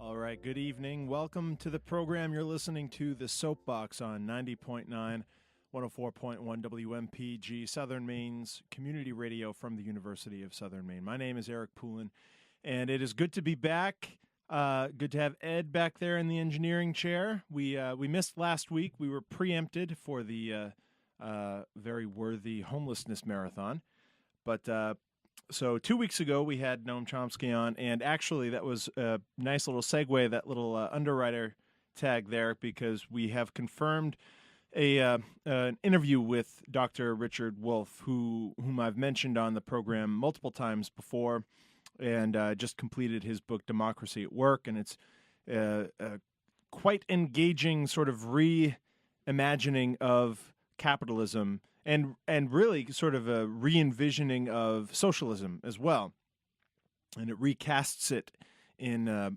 All right, good evening. Welcome to the program. You're listening to the Soapbox on 90.9, 104.1 WMPG, Southern Maine's community radio from the University of Southern Maine. My name is Eric Poulin, and it is good to be back. Good to have Ed back there in the engineering chair. We missed last week. We were preempted for the very worthy homelessness marathon. But so 2 weeks ago, we had Noam Chomsky on, and actually that was a nice little segue, that little underwriter tag there, because we have confirmed an interview with Dr. Richard Wolff, whom I've mentioned on the program multiple times before, and just completed his book, Democracy at Work, and it's a quite engaging sort of reimagining of capitalism and really sort of a re-envisioning of socialism as well. And it recasts it in a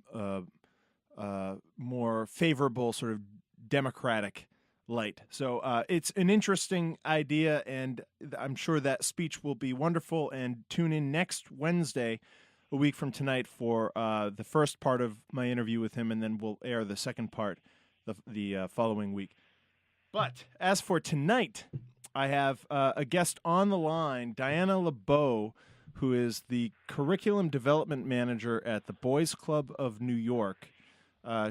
more favorable sort of democratic light. So it's an interesting idea, and I'm sure that speech will be wonderful. And tune in next Wednesday, a week from tonight, for the first part of my interview with him, and then we'll air the second part the following week. But as for tonight, I have a guest on the line, Diana Lebeaux, who is the Curriculum Development Manager at the Boys Club of New York.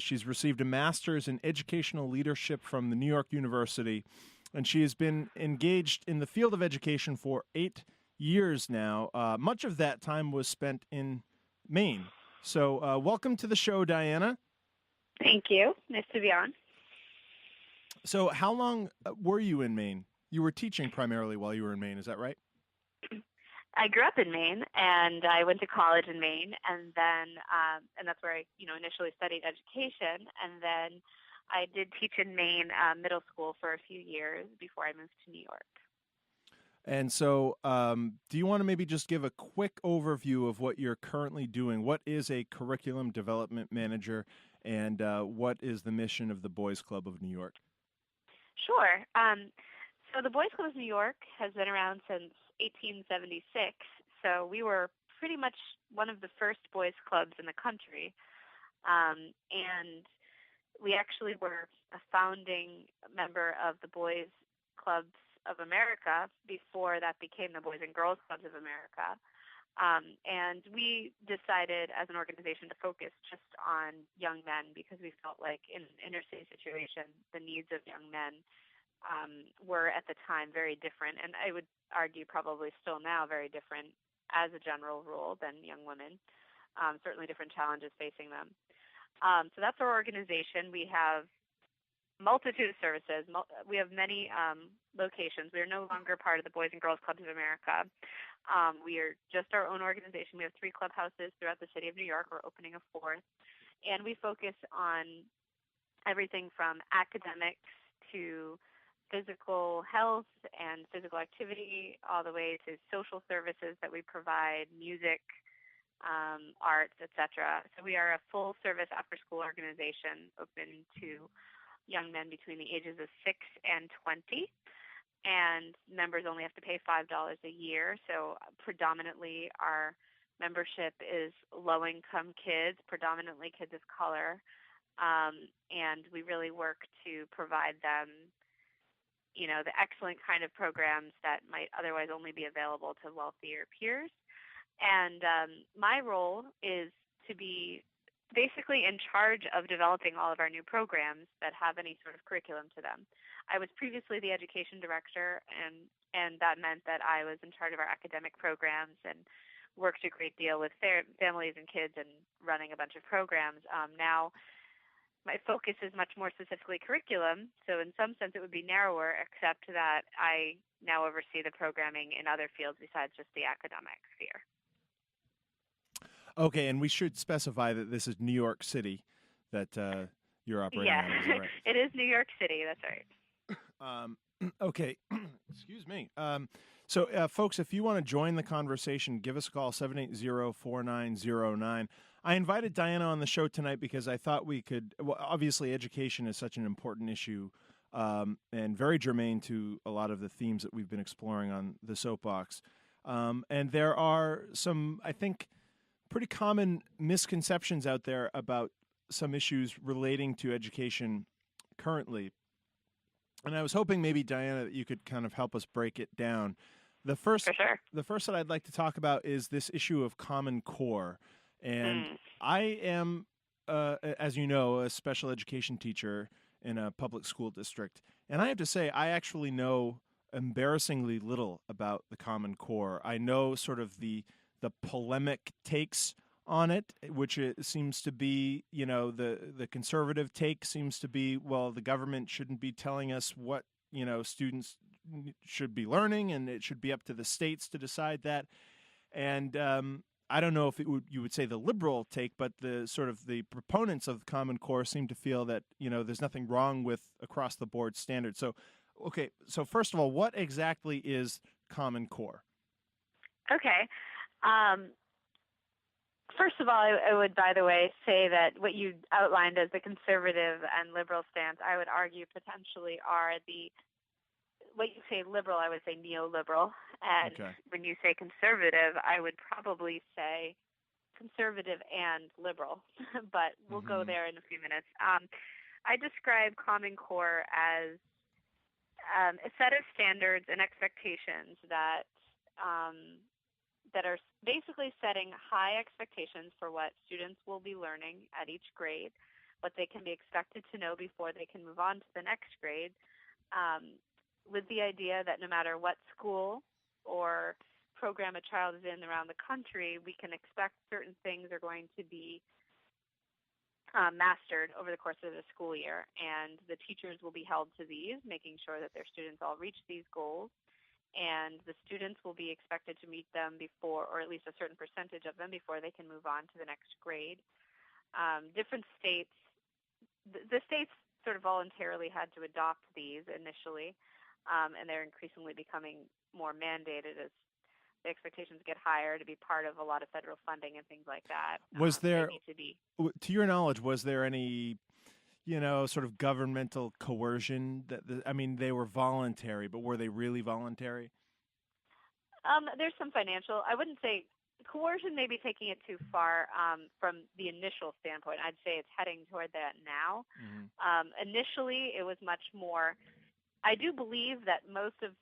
She's received a master's in educational leadership from the New York University, and she has been engaged in the field of education for 8 years now. Much of that time was spent in Maine. So welcome to the show, Diana. Thank you. Nice to be on. So how long were you in Maine? You were teaching primarily while you were in Maine, is that right? I grew up in Maine, and I went to college in Maine, and then and that's where I, initially studied education, and then I did teach in Maine middle school for a few years before I moved to New York. And so, do you want to maybe just give a quick overview of what you're currently doing? What is a curriculum development manager, and what is the mission of the Boys Club of New York? Sure. So the Boys Club of New York has been around since 1876, so we were pretty much one of the first boys clubs in the country. And we actually were a founding member of the Boys Clubs of America before that became the Boys and Girls Clubs of America. And we decided as an organization to focus just on young men because we felt like in an inner city situation, the needs of young men were at the time very different, and I would argue probably still now very different as a general rule than young women. Certainly different challenges facing them. So that's our organization. We have multitude of services. We have many locations. We are no longer part of the Boys and Girls Clubs of America. We are just our own organization. We have 3 clubhouses throughout the city of New York. We're opening a 4th. And we focus on everything from academics to physical health and physical activity, all the way to social services that we provide, music, arts, etc. So we are a full-service after-school organization open to young men between the ages of 6 and 20, and members only have to pay $5 a year. So predominantly our membership is low-income kids, predominantly kids of color, and we really work to provide them the excellent kind of programs that might otherwise only be available to wealthier peers. And my role is to be basically in charge of developing all of our new programs that have any sort of curriculum to them. I was previously the education director, and that meant that I was in charge of our academic programs and worked a great deal with families and kids and running a bunch of programs. Now, my focus is much more specifically curriculum, so in some sense it would be narrower, except that I now oversee the programming in other fields besides just the academic sphere. Okay, and we should specify that this is New York City that you're operating yes. out of, is that right? It is New York City, that's right. Okay, excuse me. So, folks, if you want to join the conversation, give us a call, 780-4909. I invited Diana on the show tonight because I thought we could, well, obviously education is such an important issue and very germane to a lot of the themes that we've been exploring on the Soapbox. And there are some, I think, pretty common misconceptions out there about some issues relating to education currently. And I was hoping maybe, Diana, that you could kind of help us break it down. The first, For sure. the first that I'd like to talk about is this issue of Common Core. And Mm. I am, as you know, a special education teacher in a public school district. And I have to say, I actually know embarrassingly little about the Common Core. I know sort of the polemic takes on it, which it seems to be, the conservative take seems to be, well, the government shouldn't be telling us what, students should be learning, and it should be up to the states to decide that. And I don't know if you would say the liberal take, but the sort of the proponents of the Common Core seem to feel that, there's nothing wrong with across the board standards. So, okay, so first of all, what exactly is Common Core? Okay. Um, First of all, I would, by the way, say that what you outlined as the conservative and liberal stance, I would argue potentially are what you say liberal, I would say neoliberal. And Okay. when you say conservative, I would probably say conservative and liberal. But we'll go there in a few minutes. I describe Common Core as a set of standards and expectations that are basically setting high expectations for what students will be learning at each grade, what they can be expected to know before they can move on to the next grade, with the idea that no matter what school or program a child is in around the country, we can expect certain things are going to be mastered over the course of the school year, and the teachers will be held to these, making sure that their students all reach these goals. And the students will be expected to meet them before, or at least a certain percentage of them, before they can move on to the next grade. Different states, the states sort of voluntarily had to adopt these initially, and they're increasingly becoming more mandated as the expectations get higher to be part of a lot of federal funding and things like that. Was there, they need to be. to your knowledge, was there any sort of governmental coercion I mean, they were voluntary, but were they really voluntary? There's some financial, I wouldn't say coercion, maybe taking it too far from the initial standpoint. I'd say it's heading toward that now. Initially, it was much more, I do believe that most of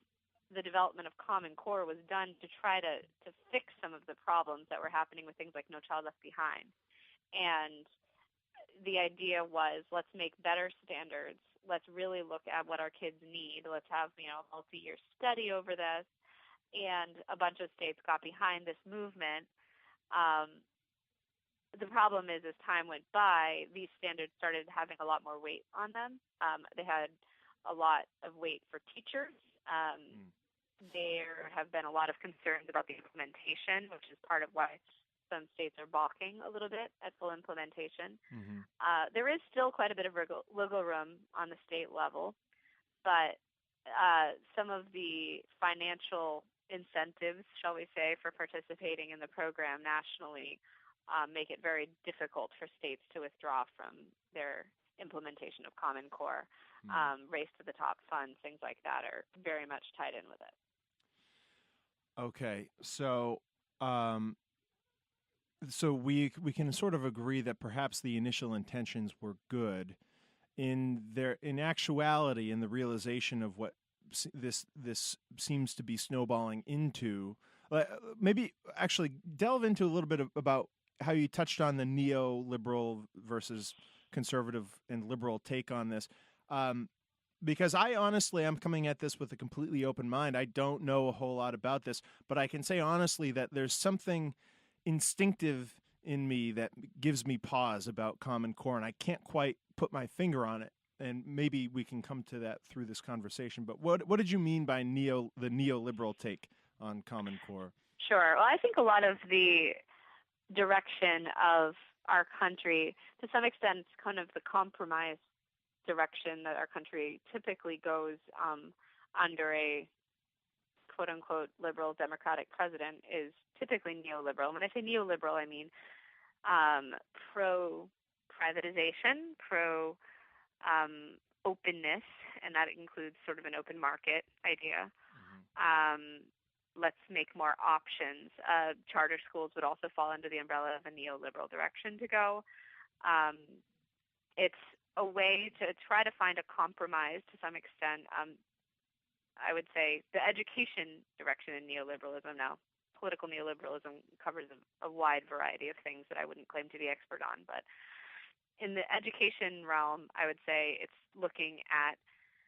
the development of Common Core was done to try to fix some of the problems that were happening with things like No Child Left Behind. And the idea was, let's make better standards. Let's really look at what our kids need. Let's have, a multi-year study over this. And a bunch of states got behind this movement. The problem is, as time went by, these standards started having a lot more weight on them. They had a lot of weight for teachers. There have been a lot of concerns about the implementation, which is part of why some states are balking a little bit at full implementation. There is still quite a bit of wiggle room on the state level, but some of the financial incentives, shall we say, for participating in the program nationally make it very difficult for states to withdraw from their implementation of Common Core. Race to the top funds, things like that are very much tied in with it. Okay, so so we can sort of agree that perhaps the initial intentions were good. In actuality, in the realization of what this seems to be snowballing into, maybe actually delve into a little bit about how you touched on the neoliberal versus conservative and liberal take on this. Because I honestly, I'm coming at this with a completely open mind. I don't know a whole lot about this, but I can say honestly that there's something instinctive in me that gives me pause about Common Core, and I can't quite put my finger on it. And maybe we can come to that through this conversation. But what did you mean by the neoliberal take on Common Core? Sure. Well, I think a lot of the direction of our country, to some extent, kind of the compromise direction that our country typically goes under a quote-unquote liberal democratic president, is typically neoliberal. When I say neoliberal, I mean pro-privatization, openness, and that includes sort of an open market idea. Let's make more options. Charter schools would also fall under the umbrella of a neoliberal direction to go. It's a way to try to find a compromise to some extent. I would say the education direction in neoliberalism now. Political neoliberalism covers a wide variety of things that I wouldn't claim to be expert on, but in the education realm, I would say it's looking at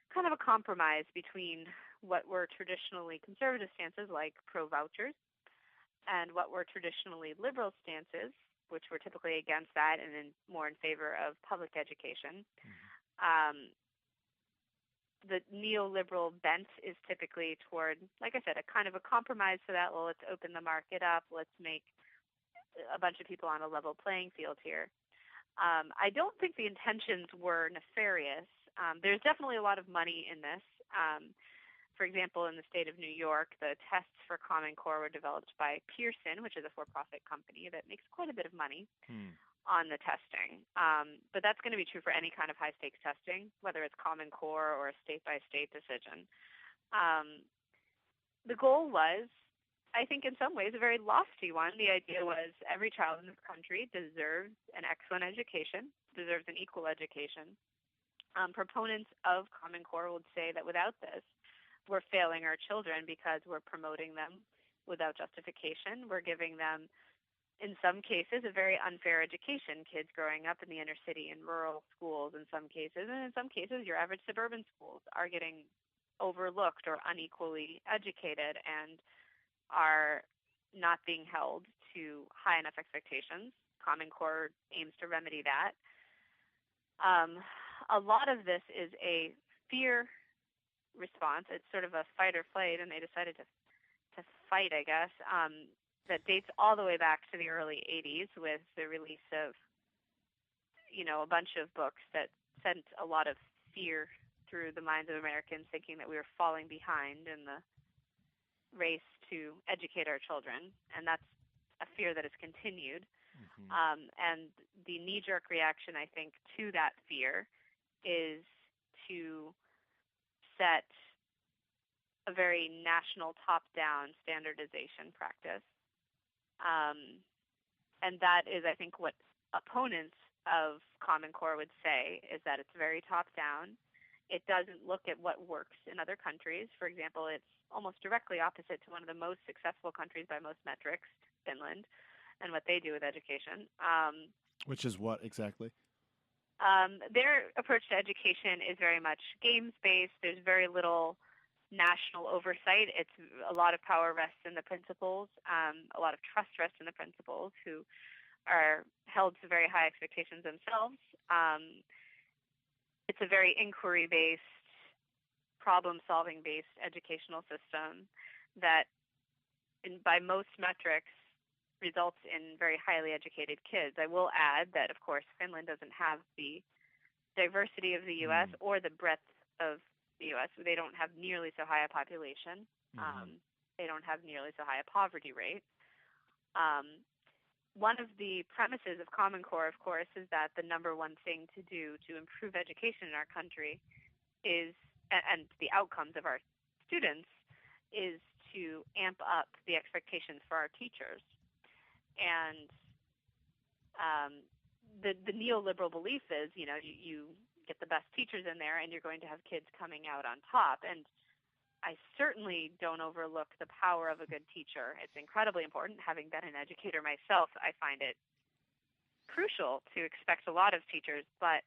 kind of a compromise between what were traditionally conservative stances like pro-vouchers and what were traditionally liberal stances, which were typically against that and more in favor of public education. The neoliberal bent is typically toward, like I said, a kind of a compromise so that, well, let's open the market up, let's make a bunch of people on a level playing field here. I don't think the intentions were nefarious. There's definitely a lot of money in this. For example, in the state of New York, the tests for Common Core were developed by Pearson, which is a for-profit company that makes quite a bit of money on the testing. But that's going to be true for any kind of high-stakes testing, whether it's Common Core or a state-by-state decision. The goal was, I think in some ways, a very lofty one. The idea was every child in this country deserves an excellent education, deserves an equal education. Proponents of Common Core would say that without this, we're failing our children because we're promoting them without justification. We're giving them, in some cases, a very unfair education. Kids growing up in the inner city in rural schools in some cases, and in some cases your average suburban schools are getting overlooked or unequally educated and are not being held to high enough expectations. Common Core aims to remedy that. A lot of this is a fear response. It's sort of a fight or flight, and they decided to fight, I guess, that dates all the way back to the early 80s with the release of, a bunch of books that sent a lot of fear through the minds of Americans, thinking that we were falling behind in the race to educate our children, and that's a fear that has continued. And the knee-jerk reaction, I think, to that fear is to set a very national top-down standardization practice. And that is, I think, what opponents of Common Core would say, is that it's very top-down. It doesn't look at what works in other countries. For example, it's almost directly opposite to one of the most successful countries by most metrics, Finland, and what they do with education. Which is what exactly? Their approach to education is very much games-based. There's very little national oversight. It's a lot of power rests in the principals. A lot of trust rests in the principals, who are held to very high expectations themselves. It's a very inquiry-based, problem-solving-based educational system that, by most metrics, results in very highly educated kids. I will add that, of course, Finland doesn't have the diversity of the U.S. or the breadth of the U.S. They don't have nearly so high a population. They don't have nearly so high a poverty rate. One of the premises of Common Core, of course, is that the number one thing to do to improve education in our country is, and the outcomes of our students, is to amp up the expectations for our teachers. And the neoliberal belief is, you get the best teachers in there and you're going to have kids coming out on top. And I certainly don't overlook the power of a good teacher. It's incredibly important. Having been an educator myself, I find it crucial to expect a lot of teachers. But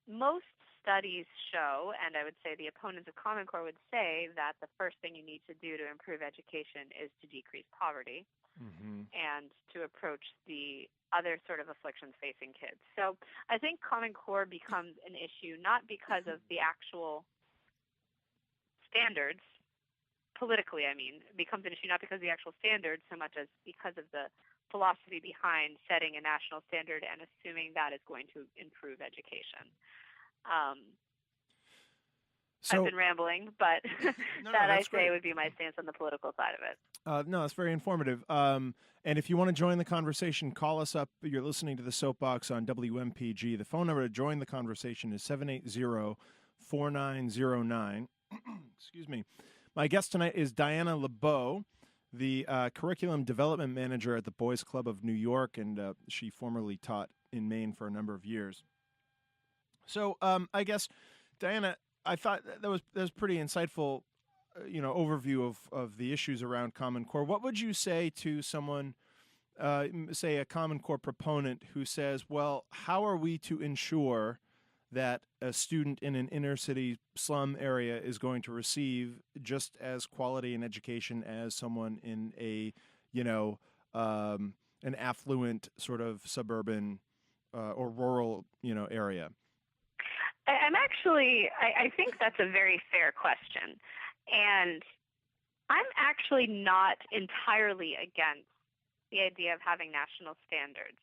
most studies show, and I would say the opponents of Common Core would say, that the first thing you need to do to improve education is to decrease poverty and to approach the other sort of afflictions facing kids. So I think Common Core becomes an issue not because of the actual standards, politically, becomes an issue not because of the actual standards so much as because of the philosophy behind setting a national standard and assuming that is going to improve education. I've been rambling, but that I say would be my stance on the political side of it. No, that's very informative. And if you want to join the conversation, call us up. You're listening to the Soapbox on WMPG. The phone number to join the conversation is 780-4909. Excuse me. My guest tonight is Diana Lebeaux, the Curriculum Development Manager at the Boys Club of New York, and she formerly taught in Maine for a number of years. So I guess, Diana, I thought that was pretty insightful, overview of the issues around Common Core. What would you say to someone, say a Common Core proponent who says, well, how are we to ensure that a student in an inner city slum area is going to receive just as quality an education as someone in a, an affluent sort of suburban or rural, area? I think that's a very fair question. And I'm actually not entirely against the idea of having national standards.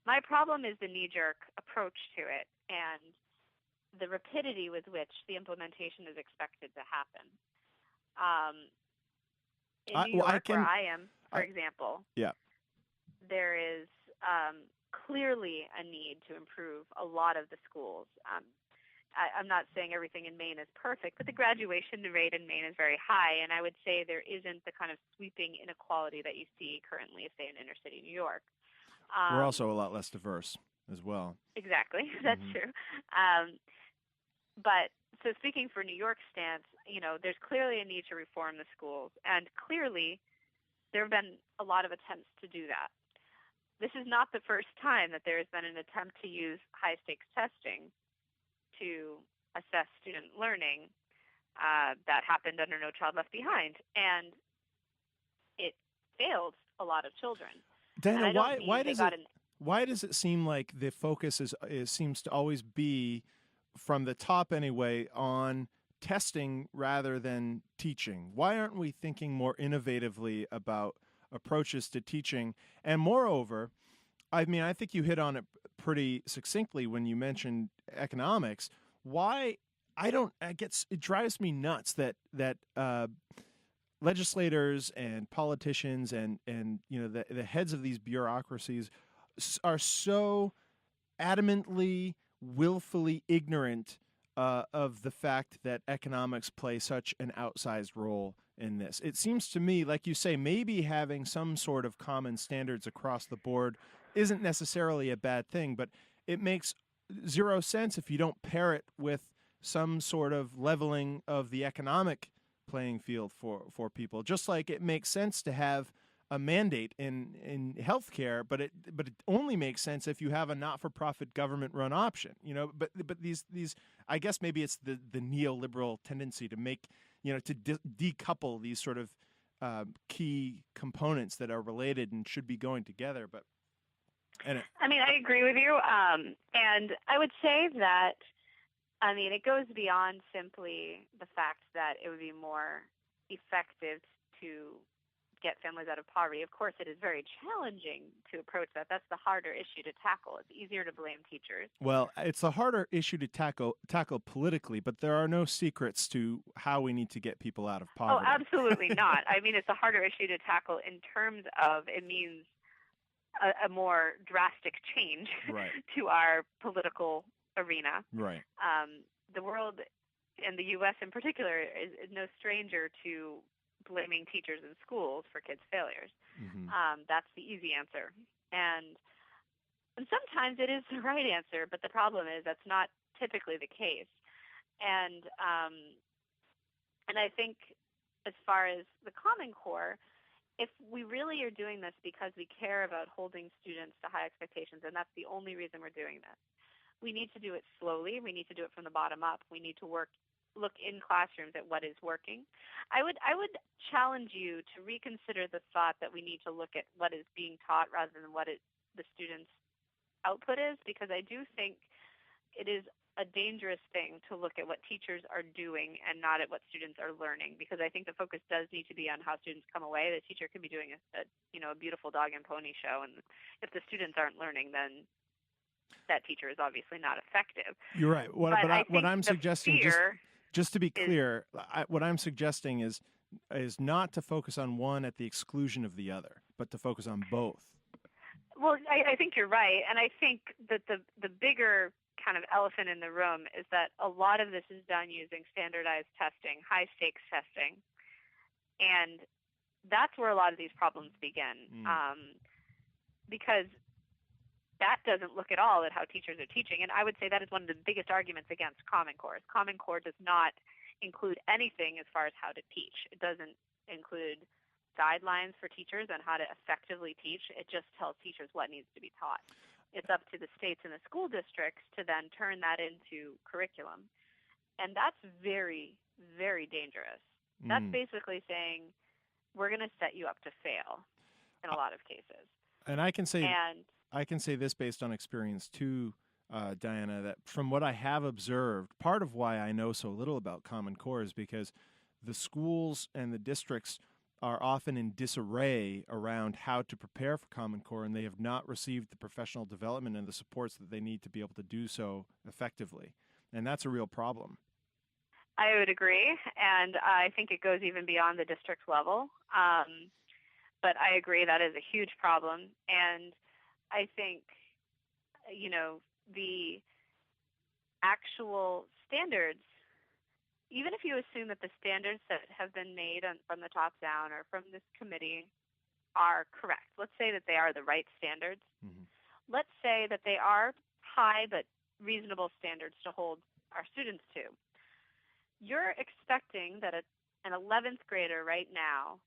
My problem is the knee-jerk approach to it and the rapidity with which the implementation is expected to happen. In New York, where I am, for example, there is clearly a need to improve a lot of the schools. I'm not saying everything in Maine is perfect, but the graduation rate in Maine is very high, and I would say there isn't the kind of sweeping inequality that you see currently, say, in inner city New York. We're also a lot less diverse as well. Exactly, that's true. But so speaking for New York's stance, there's clearly a need to reform the schools, and clearly there have been a lot of attempts to do that. This is not the first time that there has been an attempt to use high-stakes testing to assess student learning. That happened under No Child Left Behind, and it failed a lot of children. Dana, why does it seem like the focus seems to always be from the top anyway on testing rather than teaching? Why aren't we thinking more innovatively about approaches to teaching? And moreover, I think you hit on it pretty succinctly when you mentioned economics. It drives me nuts that legislators and politicians and the heads of these bureaucracies are so adamantly, willfully ignorant of the fact that economics play such an outsized role in this. It seems to me, like you say, maybe having some sort of common standards across the board isn't necessarily a bad thing, but it makes zero sense if you don't pair it with some sort of leveling of the economic playing field for people. Just like it makes sense to have a mandate in healthcare, but it only makes sense if you have a not-for-profit government-run option. But these I guess maybe it's the neoliberal tendency to make to decouple these sort of key components that are related and should be going together. But I agree with you, and I would say that it goes beyond simply the fact that it would be more effective to get families out of poverty. Of course, it is very challenging to approach that. That's the harder issue to tackle. It's easier to blame teachers. Well, it's a harder issue to tackle politically, but there are no secrets to how we need to get people out of poverty. Oh, absolutely not. It's a harder issue to tackle in terms of it means a more drastic change to our political arena. Right. The world, and the U.S. in particular, is no stranger to blaming teachers in schools for kids' failures. Mm-hmm. That's the easy answer. And sometimes it is the right answer, but the problem is that's not typically the case. And I think as far as the Common Core, if we really are doing this because we care about holding students to high expectations, and that's the only reason we're doing this, we need to do it slowly. We need to do it from the bottom up. We need to look in classrooms at what is working. I would challenge you to reconsider the thought that we need to look at what is being taught rather than what the students' output is, because I do think it is a dangerous thing to look at what teachers are doing and not at what students are learning, because I think the focus does need to be on how students come away. The teacher could be doing a beautiful dog and pony show, and if the students aren't learning, then that teacher is obviously not effective. You're right. What I'm suggesting, just to be clear, what I'm suggesting is not to focus on one at the exclusion of the other, but to focus on both. Well, I think you're right, and I think that the bigger kind of elephant in the room is that a lot of this is done using standardized testing, high-stakes testing, and that's where a lot of these problems begin. Because that doesn't look at all at how teachers are teaching. And I would say that is one of the biggest arguments against Common Core. Common Core does not include anything as far as how to teach. It doesn't include guidelines for teachers on how to effectively teach. It just tells teachers what needs to be taught. It's up to the states and the school districts to then turn that into curriculum. And that's very, very dangerous. That's basically saying we're going to set you up to fail in a lot of cases. And I can say this based on experience too, Diana, that from what I have observed, part of why I know so little about Common Core is because the schools and the districts are often in disarray around how to prepare for Common Core, and they have not received the professional development and the supports that they need to be able to do so effectively. And that's a real problem. I would agree, and I think it goes even beyond the district level. But I agree that is a huge problem, and I think, the actual standards, even if you assume that the standards that have been made from the top down or from this committee are correct, let's say that they are the right standards. Let's say that they are high but reasonable standards to hold our students to. You're expecting that an 11th grader right now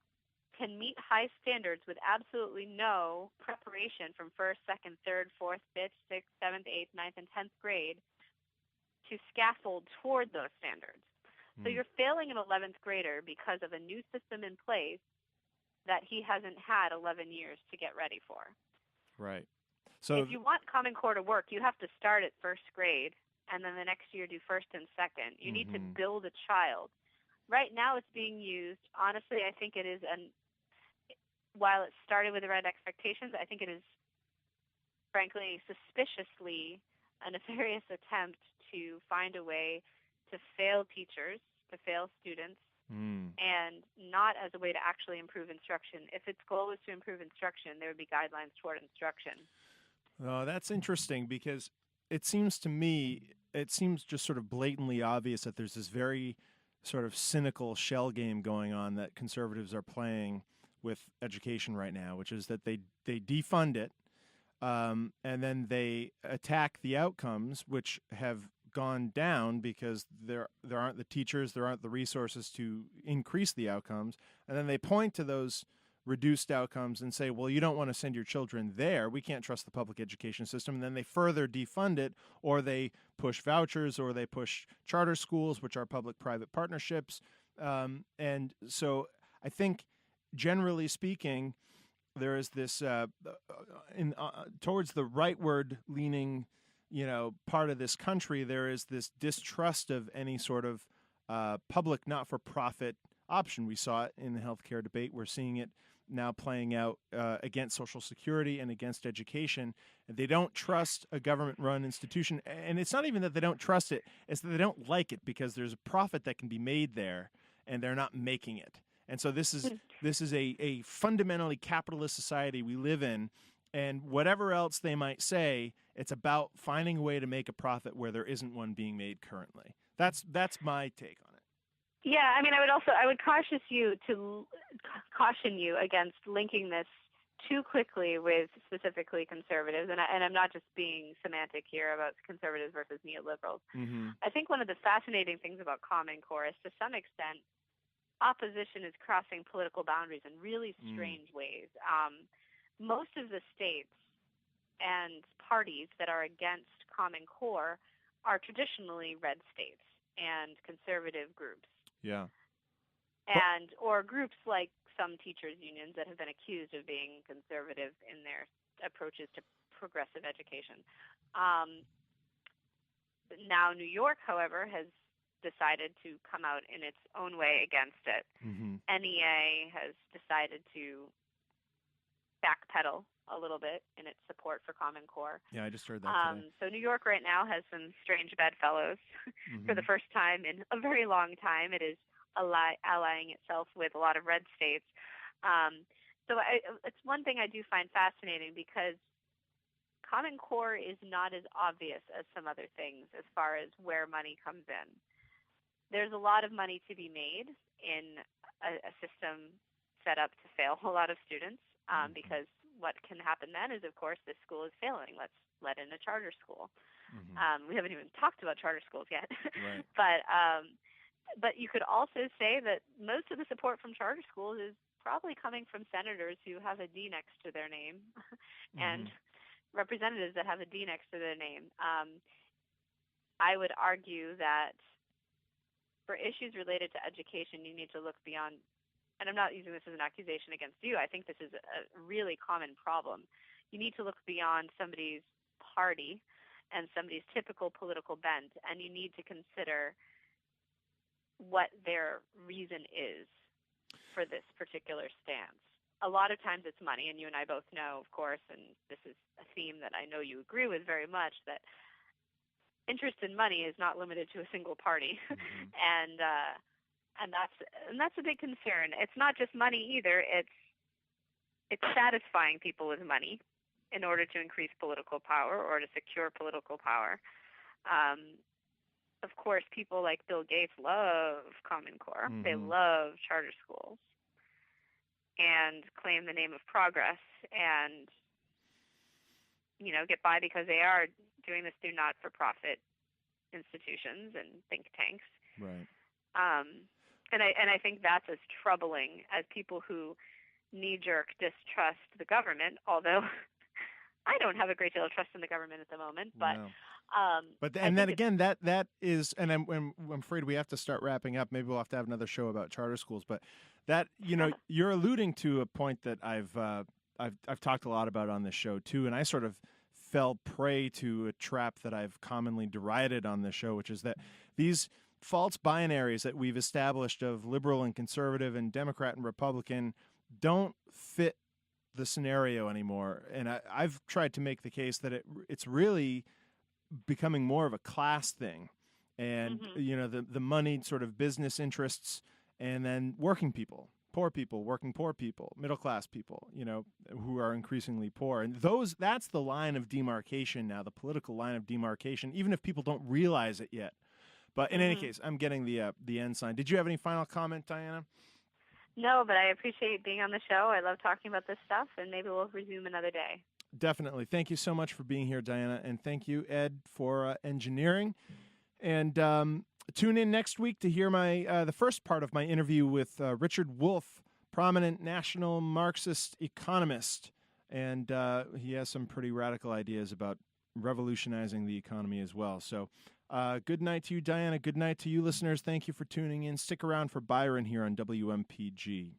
can meet high standards with absolutely no preparation from 1st, 2nd, 3rd, 4th, 5th, 6th, 7th, 8th, 9th, and 10th grade to scaffold toward those standards. So you're failing an 11th grader because of a new system in place that he hasn't had 11 years to get ready for. Right. So if you want Common Core to work, you have to start at 1st grade and then the next year do 1st and 2nd. You need to build a child. Right now it's being used, honestly, I think it is while it started with the right expectations, I think it is, frankly, suspiciously a nefarious attempt to find a way to fail teachers, to fail students, and not as a way to actually improve instruction. If its goal was to improve instruction, there would be guidelines toward instruction. Oh, that's interesting because it seems to me, just sort of blatantly obvious that there's this very sort of cynical shell game going on that conservatives are playing with education right now, which is that they defund it, and then they attack the outcomes, which have gone down because there aren't the teachers, there aren't the resources to increase the outcomes, and then they point to those reduced outcomes and say, well, you don't want to send your children there. We can't trust the public education system. And then they further defund it, or they push vouchers, or they push charter schools, which are public-private partnerships. And so I think, generally speaking, there is this towards the rightward leaning, part of this country, there is this distrust of any sort of public not-for-profit option. We saw it in the healthcare debate. We're seeing it now playing out against Social Security and against education. And they don't trust a government-run institution. And it's not even that they don't trust it, it's that they don't like it because there's a profit that can be made there, and they're not making it. And so this is a fundamentally capitalist society we live in, and whatever else they might say, it's about finding a way to make a profit where there isn't one being made currently. That's my take on it. Yeah, I mean, I would caution you against linking this too quickly with specifically conservatives, and I'm not just being semantic here about conservatives versus neoliberals. I think one of the fascinating things about Common Core is, to some extent, opposition is crossing political boundaries in really strange ways. Most of the states and parties that are against Common Core are traditionally red states and conservative groups. Yeah. Or groups like some teachers' unions that have been accused of being conservative in their approaches to progressive education. Now New York, however, has decided to come out in its own way against it. NEA has decided to backpedal a little bit in its support for Common Core. Yeah, I just heard that today. So New York right now has some strange bedfellows. For the first time in a very long time, it is allying itself with a lot of red states. So it's one thing I do find fascinating, because Common Core is not as obvious as some other things as far as where money comes in. There's a lot of money to be made in a system set up to fail a lot of students, because what can happen then is, of course, this school is failing. Let's let in a charter school. We haven't even talked about charter schools yet. Right. But you could also say that most of the support from charter schools is probably coming from senators who have a D next to their name and representatives that have a D next to their name. I would argue that for issues related to education, you need to look beyond, and I'm not using this as an accusation against you. I think this is a really common problem. You need to look beyond somebody's party and somebody's typical political bent, and you need to consider what their reason is for this particular stance. A lot of times it's money, and you and I both know, of course, and this is a theme that I know you agree with very much, that interest in money is not limited to a single party. And that's a big concern. It's not just money either. It's satisfying people with money in order to increase political power or to secure political power. Of course, people like Bill Gates love Common Core. They love charter schools and claim the name of progress and, get by because they are doing this through not-for-profit institutions and think tanks. Right. And I think that's as troubling as people who knee-jerk distrust the government, although I don't have a great deal of trust in the government at the moment, but No. And then again, that is, and I'm afraid we have to start wrapping up. Maybe we'll have to have another show about charter schools. But that, you're alluding to a point that I've talked a lot about on this show too, and I sort of fell prey to a trap that I've commonly derided on this show, which is that these false binaries that we've established of liberal and conservative and Democrat and Republican don't fit the scenario anymore. And I've tried to make the case that it's really becoming more of a class thing, and the moneyed sort of business interests, and then working people, working poor people, middle class people, who are increasingly poor, and that's the line of demarcation now, the political line of demarcation, even if people don't realize it yet. But in any case, I'm getting the end sign. Did you have any final comment, Diana? No, but I appreciate being on the show. I love talking about this stuff, and maybe we'll resume another day. Definitely. Thank you so much for being here, Diana, and thank you, Ed, for engineering. And tune in next week to hear the first part of my interview with Richard Wolff, prominent national Marxist economist, and he has some pretty radical ideas about revolutionizing the economy as well. So good night to you, Diana. Good night to you, listeners. Thank you for tuning in. Stick around for Byron here on WMPG.